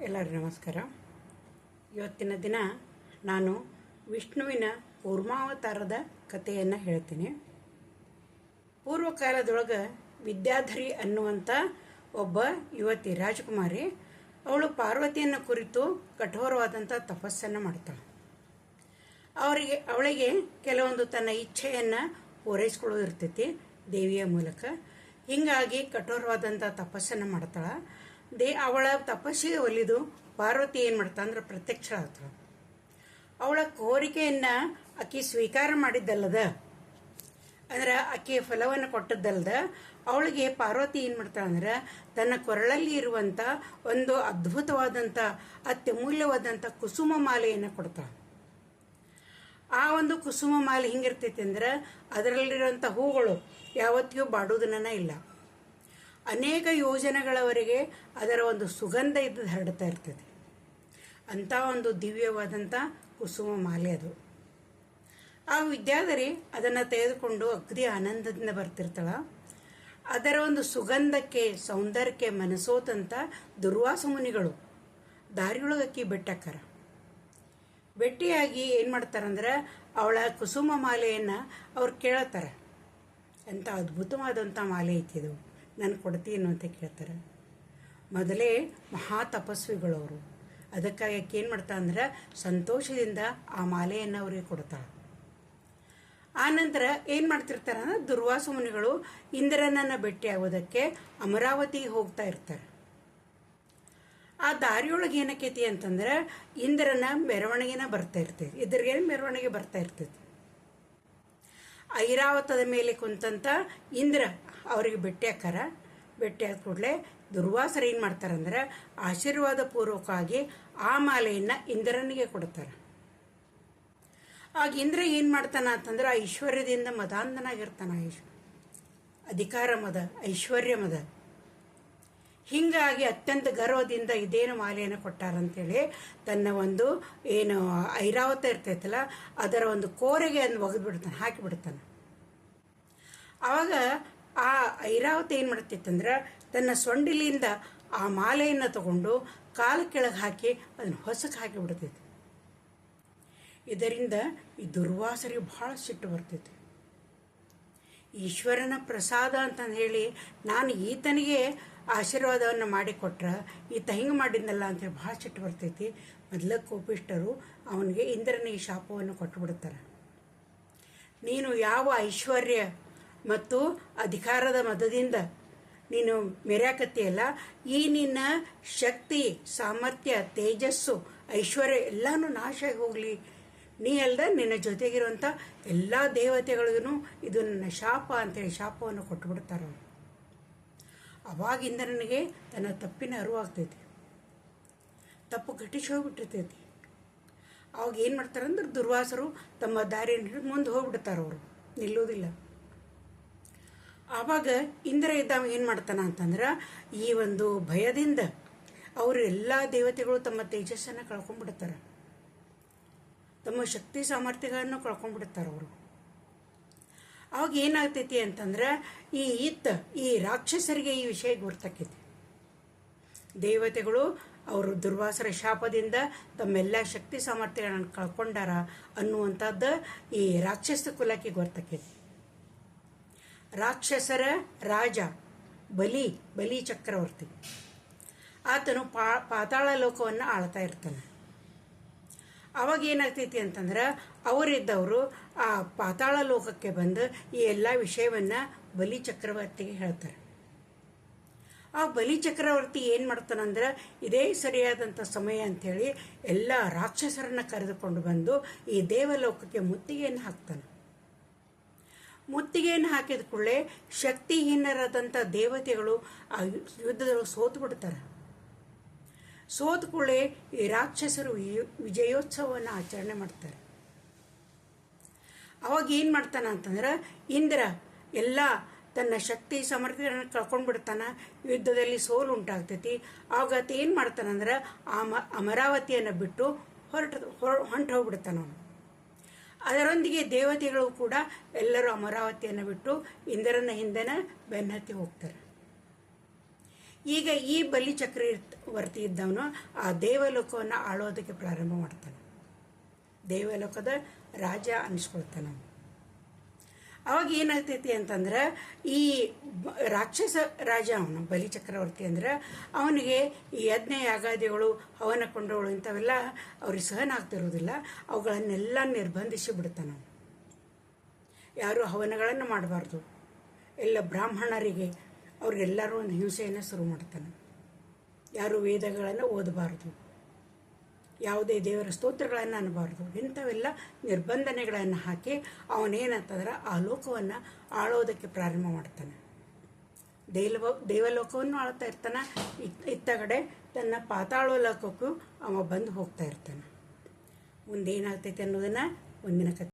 ಎಲ್ಲರಿಗೂ ನಮಸ್ಕಾರ. ಇವತ್ತಿನ ದಿನ ನಾನು ವಿಷ್ಣುವಿನ ಕೂರ್ಮಾವತಾರದ ಕಥೆಯನ್ನು ಹೇಳ್ತೀನಿ. ಪೂರ್ವಕಾಲದೊಳಗೆ ವಿದ್ಯಾಧರಿ ಅನ್ನುವಂಥ ಒಬ್ಬ ಯುವತಿ ರಾಜಕುಮಾರಿ, ಅವಳು ಪಾರ್ವತಿಯನ್ನು ಕುರಿತು ಕಠೋರವಾದಂಥ ತಪಸ್ಸನ್ನು ಮಾಡ್ತಾಳೆ. ಅವಳಿಗೆ ಕೆಲವೊಂದು ತನ್ನ ಇಚ್ಛೆಯನ್ನು ಪೂರೈಸ್ಕೊಳ್ಳೋದಿರ್ತೈತಿ ದೇವಿಯ ಮೂಲಕ. ಹೀಗಾಗಿ ಕಠೋರವಾದಂಥ ತಪಸ್ಸನ್ನು ಮಾಡ್ತಾಳೆ. ಅವಳ ತಪಸ್ಸಿಗೆ ಒಲಿದು ಪಾರ್ವತಿ ಏನು ಮಾಡ್ತಾಳೆ ಅಂದ್ರೆ ಪ್ರತ್ಯಕ್ಷ ಆಗ್ತಾಳೆ. ಅವಳ ಕೋರಿಕೆಯನ್ನು ಆಕೆ ಸ್ವೀಕಾರ ಮಾಡಿದ್ದಲ್ಲದ, ಅಂದ್ರೆ ಆಕೆ ಫಲವನ್ನು ಕೊಟ್ಟದ್ದಲ್ಲದ, ಅವಳಿಗೆ ಪಾರ್ವತಿ ಏನು ಮಾಡ್ತಾಳೆ ಅಂದ್ರೆ ತನ್ನ ಕೊರಳಲ್ಲಿ ಇರುವಂಥ ಒಂದು ಅದ್ಭುತವಾದಂಥ ಅತ್ಯಮೂಲ್ಯವಾದಂಥ ಕುಸುಮ ಮಾಲೆಯನ್ನು ಕೊಡ್ತಾಳೆ. ಆ ಒಂದು ಕುಸುಮ ಮಾಲೆ ಹಿಂಗಿರ್ತೈತಿ ಅಂದ್ರೆ ಅದರಲ್ಲಿರುವಂಥ ಹೂಗಳು ಯಾವತ್ತಿಗೂ ಬಾಡುವುದನ್ನ ಇಲ್ಲ. ಅನೇಕ ಯೋಜನೆಗಳವರೆಗೆ ಅದರ ಒಂದು ಸುಗಂಧ ಇದ್ದು ಹರಡ್ತಾ ಇರ್ತದೆ. ಅಂಥ ಒಂದು ದಿವ್ಯವಾದಂಥ ಕುಸುಮ ಮಾಲೆ ಅದು. ಆ ವಿದ್ಯಾಧರಿ ಅದನ್ನು ತೆಗೆದುಕೊಂಡು ಅಗ್ದಿ ಆನಂದದಿಂದ ಬರ್ತಿರ್ತಾಳ. ಅದರ ಒಂದು ಸುಗಂಧಕ್ಕೆ, ಸೌಂದರ್ಯಕ್ಕೆ ಮನಸೋತಂಥ ದುರ್ವಾಸ ಮುನಿಗಳು ದಾರಿಯೊಳಗಕ್ಕಿ ಬೆಟ್ಟಾಕಾರ. ಭೇಟಿಯಾಗಿ ಏನು ಮಾಡ್ತಾರಂದ್ರೆ ಅವಳ ಕುಸುಮ ಮಾಲೆಯನ್ನು ಅವ್ರು ಕೇಳತ್ತಾರೆ, ಎಂಥ ಅದ್ಭುತವಾದಂಥ ಮಾಲೆ ಐತಿದು, ನಾನು ಕೊಡ್ತೀನಿ ಅಂತ ಕೇಳ್ತಾರೆ. ಮೊದಲೇ ಮಹಾ ತಪಸ್ವಿಗಳವರು. ಅದಕ್ಕಾಗಿ ಆಕೆ ಏನು ಮಾಡ್ತಾಳೆ ಅಂದ್ರೆ ಸಂತೋಷದಿಂದ ಆ ಮಾಲೆಯನ್ನು ಅವರಿಗೆ ಕೊಡ್ತಾಳೆ. ಆನಂತರ ಏನು ಮಾಡ್ತಿರ್ತಾರೆ ಅಂದ್ರೆ ದುರ್ವಾಸ ಮುನಿಗಳು ಇಂದ್ರನನ್ನು ಭೇಟಿಯಾಗೋದಕ್ಕೆ ಅಮರಾವತಿಗೆ ಹೋಗ್ತಾ ಇರ್ತಾರೆ. ಆ ದಾರಿಯೊಳಗೆ ಏನಕ್ಕೈತಿ ಅಂತಂದ್ರೆ ಇಂದ್ರನ ಮೆರವಣಿಗೆನ ಬರ್ತಾ ಇರ್ತೈತಿ, ಇದ್ರಿಗೆ ಮೆರವಣಿಗೆ ಬರ್ತಾ ಇರ್ತೈತಿ. ಐರಾವತದ ಮೇಲೆ ಕುಂತಂತ ಇಂದ್ರ ಅವರಿಗೆ ಭೇಟಿಯಾದ ಕೂಡಲೇ ದುರ್ವಾಸರು ಏನು ಮಾಡ್ತಾರಂದ್ರೆ ಆಶೀರ್ವಾದ ಪೂರ್ವಕವಾಗಿ ಆ ಮಾಲೆಯನ್ನು ಇಂದ್ರನಿಗೆ ಕೊಡ್ತಾರೆ. ಆಗ ಇಂದ್ರ ಏನು ಮಾಡ್ತಾನ ಅಂತಂದ್ರೆ ಆ ಐಶ್ವರ್ಯದಿಂದ ಮದಾಂಧನಾಗಿರ್ತಾನ. ಅಧಿಕಾರ ಮದ, ಐಶ್ವರ್ಯ ಮದ. ಹೀಗಾಗಿ ಅತ್ಯಂತ ಗರ್ವದಿಂದ ಇದೇನು ಮಾಲೆಯನ್ನು ಕೊಟ್ಟಾರಂತೇಳಿ ತನ್ನ ಒಂದು ಏನು ಐರಾವತ ಇರ್ತೈತಲ್ಲ ಅದರ ಒಂದು ಕೋರೆಗೆ ಅದನ್ನು ಒಗೆದ್ಬಿಡ್ತಾನೆ, ಹಾಕಿಬಿಡ್ತಾನೆ. ಆವಾಗ ಆ ಐರಾವತ ಏನು ಮಾಡ್ತೈತಂದ್ರೆ ತನ್ನ ಸೊಂಡಿಲಿಂದ ಆ ಮಾಲೆಯನ್ನು ತಗೊಂಡು ಕಾಲ ಕೆಳಗೆ ಹಾಕಿ ಅದನ್ನು ಹೊಸಕ್ಕೆ ಹಾಕಿಬಿಡ್ತೈತಿ. ಇದರಿಂದ ಈ ದುರ್ವಾಸರಿಗೆ ಬಹಳ ಸಿಟ್ಟು ಬರ್ತೈತಿ. ಈಶ್ವರನ ಪ್ರಸಾದ ಅಂತಂದು ಹೇಳಿ ನಾನು ಈತನಿಗೆ ಆಶೀರ್ವಾದವನ್ನು ಮಾಡಿಕೊಟ್ರೆ ಈತ ಹಿಂಗೆ ಮಾಡಿದ್ನಲ್ಲ ಅಂತೇಳಿ ಭಾಳ ಸಿಟ್ಟು ಬರ್ತೈತಿ. ಮೊದಲ ಕೋಪಿಷ್ಟರು ಅವನಿಗೆ ಇಂದ್ರನಿಗೆ ಶಾಪವನ್ನು ಕೊಟ್ಟು ಬಿಡ್ತಾರೆ. ನೀನು ಯಾವ ಐಶ್ವರ್ಯ ಮತ್ತು ಅಧಿಕಾರದ ಮದದಿಂದ ನೀನು ಮೆರ್ಯಾಕತ್ತೀಯಲ್ಲ, ಈ ನಿನ್ನ ಶಕ್ತಿ, ಸಾಮರ್ಥ್ಯ, ತೇಜಸ್ಸು, ಐಶ್ವರ್ಯ ಎಲ್ಲನೂ ನಾಶ ಹೋಗಲಿ. ನೀ ಅಲ್ದ ನಿನ್ನ ಜೊತೆಗಿರುವಂಥ ಎಲ್ಲ ದೇವತೆಗಳಿಗೂ ಇದು ನನ್ನ ಶಾಪ ಅಂತೇಳಿ ಶಾಪವನ್ನು ಕೊಟ್ಟುಬಿಡ್ತಾರೆ ಅವರು. ಅವಾಗಿಂದ ನನಗೆ ತನ್ನ ತಪ್ಪಿನ ಅರಿವಾಗ್ತೈತಿ, ತಪ್ಪು ಘಟಿಸಿ ಹೋಗ್ಬಿಟ್ಟಿರ್ತೈತಿ. ಅವಾಗ ಏನು ಮಾಡ್ತಾರೆ ಅಂದ್ರೆ ದುರ್ವಾಸರು ತಮ್ಮ ದಾರಿಯನ್ನು ಹಿಡಿದು ಮುಂದೆ ಹೋಗ್ಬಿಡ್ತಾರೆ, ಅವರು ನಿಲ್ಲೋದಿಲ್ಲ. ಆವಾಗ ಇಂದ್ರ ಇದ್ದಾವ ಏನು ಮಾಡ್ತಾನ ಅಂತಂದ್ರೆ ಈ ಒಂದು ಭಯದಿಂದ ಅವರು ಎಲ್ಲ ದೇವತೆಗಳು ತಮ್ಮ ತೇಜಸ್ಸನ್ನು ಕಳ್ಕೊಂಡ್ಬಿಡ್ತಾರೆ, ತಮ್ಮ ಶಕ್ತಿ ಸಾಮರ್ಥ್ಯಗಳನ್ನು ಕಳ್ಕೊಂಡ್ಬಿಡ್ತಾರೆ ಅವರು. ಅವಾಗ ಏನಾಗ್ತೈತಿ ಅಂತಂದ್ರೆ ಈ ರಾಕ್ಷಸರಿಗೆ ಈ ವಿಷಯ ಗೊತ್ತಾಕೈತಿ. ದೇವತೆಗಳು ಅವರು ದುರ್ವಾಸರ ಶಾಪದಿಂದ ತಮ್ಮೆಲ್ಲ ಶಕ್ತಿ ಸಾಮರ್ಥ್ಯಗಳನ್ನು ಕಳ್ಕೊಂಡಾರ ಅನ್ನುವಂಥದ್ದು ಈ ರಾಕ್ಷಸ ಕುಲಕ್ಕೆ ಗೊತ್ತಾಕೈತಿ. ರಾಕ್ಷಸರ ರಾಜ ಬಲಿ ಚಕ್ರವರ್ತಿ ಆತನು ಪಾತಾಳ ಲೋಕವನ್ನು ಆಳ್ತಾ ಇರ್ತಾನೆ. ಅವಾಗ ಏನಾಗ್ತೈತಿ ಅಂತಂದ್ರೆ ಅವರಿದ್ದವರು ಆ ಪಾತಾಳ ಲೋಕಕ್ಕೆ ಬಂದು ಈ ಎಲ್ಲ ವಿಷಯವನ್ನು ಬಲಿ ಚಕ್ರವರ್ತಿಗೆ ಹೇಳ್ತಾರೆ. ಆ ಬಲಿ ಚಕ್ರವರ್ತಿ ಏನು ಮಾಡ್ತಾನಂದ್ರೆ ಇದೇ ಸರಿಯಾದಂಥ ಸಮಯ ಅಂಥೇಳಿ ಎಲ್ಲ ರಾಕ್ಷಸರನ್ನು ಕರೆದುಕೊಂಡು ಬಂದು ಈ ದೇವಲೋಕಕ್ಕೆ ಮುತ್ತಿಗೆಯನ್ನು ಹಾಕ್ತಾನೆ. ಮುತ್ತಿಗೆಯನ್ನು ಹಾಕಿದ ಕೂಡಲೇ ಶಕ್ತಿಹೀನರಾದಂಥ ದೇವತೆಗಳು ಆ ಯುದ್ಧದಲ್ಲಿ ಸೋತು ಬಿಡ್ತಾರೆ. ಸೋತ ಕೂಡಲೇ ಈ ರಾಕ್ಷಸರು ವಿಜಯೋತ್ಸವವನ್ನು ಆಚರಣೆ ಮಾಡ್ತಾರೆ. ಅವಾಗ ಏನು ಮಾಡ್ತಾನ ಅಂತಂದ್ರೆ ಇಂದ್ರ ಎಲ್ಲ ತನ್ನ ಶಕ್ತಿ ಸಾಮರ್ಥ್ಯಗಳನ್ನು ಕಳ್ಕೊಂಡ್ಬಿಡ್ತಾನ. ಯುದ್ಧದಲ್ಲಿ ಸೋಲು ಉಂಟಾಗ್ತೈತಿ. ಆವಾಗ ಏನು ಮಾಡ್ತಾನಂದ್ರೆ ಅಮರಾವತಿಯನ್ನು ಬಿಟ್ಟು ಹೊಂಟು ಹೋಗ್ಬಿಡ್ತಾನ ಅವನು. ಅದರೊಂದಿಗೆ ದೇವತೆಗಳು ಕೂಡ ಎಲ್ಲರೂ ಅಮರಾವತಿಯನ್ನು ಬಿಟ್ಟು ಇಂದ್ರನ ಹಿಂದೆನ ಬೆನ್ನತ್ತಿ ಹೋಗ್ತಾರೆ. ಈಗ ಈ ಬಲಿ ಚಕ್ರವರ್ತಿ ಇದ್ದವನು ಆ ದೇವಲೋಕವನ್ನು ಆಳೋದಕ್ಕೆ ಪ್ರಾರಂಭ ಮಾಡ್ತಾನೆ. ದೇವಲೋಕದ ರಾಜ ಅನಿಸ್ಕೊಳ್ತಾನೆ. ಅವಾಗ ಏನಾಗ್ತೈತಿ ಅಂತಂದ್ರೆ ಈ ರಾಕ್ಷಸ ರಾಜ ಅವನು ಬಲಿ ಚಕ್ರವರ್ತಿ ಅಂದ್ರೆ ಅವನಿಗೆ ಈ ಯಜ್ಞ ಯಾಗಾದಿಗಳು ಹವನ ಕೊಂಡಗಳು ಇಂಥವೆಲ್ಲ ಅವ್ರಿಗೆ ಸಹನ ಆಗ್ತಿರೋದಿಲ್ಲ. ಅವುಗಳನ್ನೆಲ್ಲ ನಿರ್ಬಂಧಿಸಿ ಬಿಡ್ತಾನೆ. ಯಾರು ಹವನಗಳನ್ನು ಮಾಡಬಾರ್ದು, ಎಲ್ಲ ಬ್ರಾಹ್ಮಣರಿಗೆ ಅವ್ರಿಗೆಲ್ಲರೂ ಒಂದು ಹಿಂಸೆಯನ್ನು ಶುರು ಮಾಡ್ತಾನೆ. ಯಾರು ವೇದಗಳನ್ನು ಓದಬಾರ್ದು, ಯಾವುದೇ ದೇವರ ಸ್ತೋತ್ರಗಳನ್ನು ಅನ್ನಬಾರ್ದು, ಇಂಥವೆಲ್ಲ ನಿರ್ಬಂಧನೆಗಳನ್ನು ಹಾಕಿ ಅವನೇನಂತಂದ್ರೆ ಆ ಲೋಕವನ್ನು ಆಳೋದಕ್ಕೆ ಪ್ರಾರಂಭ ಮಾಡ್ತಾನೆ. ದೇವಲೋಕವನ್ನು ಆಳ್ತಾ ಇರ್ತಾನೆ. ಇತ್ತಗಡೆ ತನ್ನ ಪಾತಾಳ ಲೋಕಕ್ಕೂ ಅವ ಬಂದು ಹೋಗ್ತಾ ಇರ್ತಾನೆ. ಮುಂದೇನಾಗ್ತೈತೆ ಅನ್ನೋದನ್ನು ಮುಂದಿನ ಕಥೆ